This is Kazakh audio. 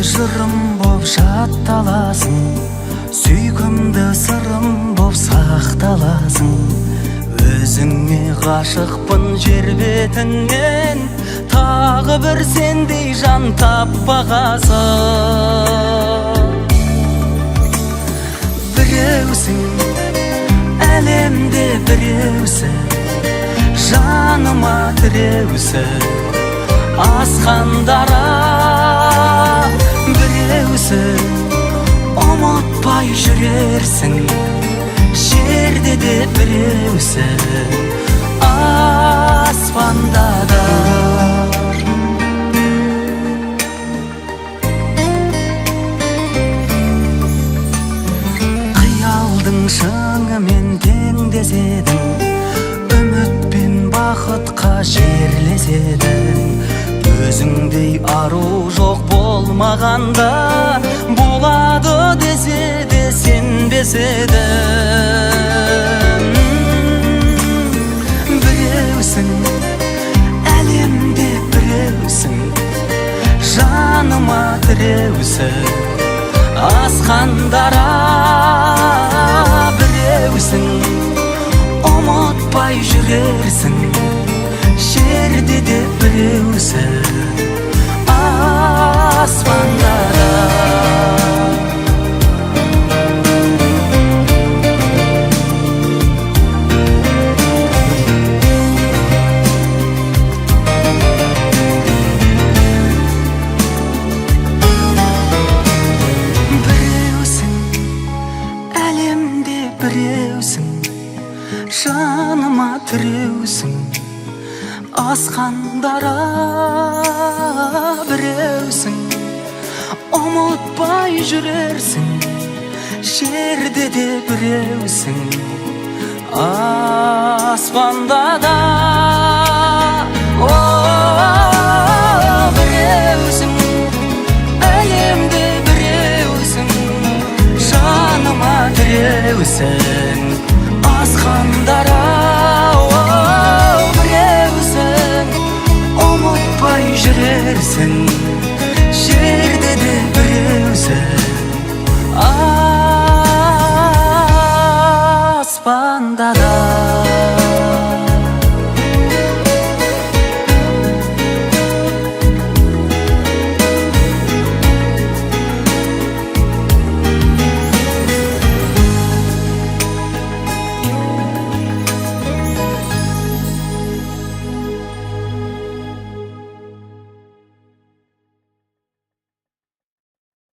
жырым боп жатталасың, сүйкімді сырым боп сақталасың. Өзіңе ғашықпын жер бетінен, тағы бір сендей жан таппағасың. Біреусің, әлемде біреусің, жаныма тіреусің, асқандара. Біреусің, ұмытпай жүрерсің, жерде де біреусің, аспанда да. Қиялдың шыңымен теңдеседің, үміт пен бақытқа жерлеседің. Өзіңдей ару жоқ болмағанда, болады десе де сенбес едің. Біреусің, әлемде біреусің, жаныма тіреусің, асқандара. Біреусің, ұмытпай жүрерсің, жерде де біреусің, аспанда да. Біреусің, әлемде біреусің, жаныма тіреусің, асқандара. Біреусің, ұмытпай жүрерсің, жерде де біреусің, аспанда да. Біреусің, әлемде біреусің, жаныма тіреусің, асқандара. Біреусің, ұмытпай жүрерсің,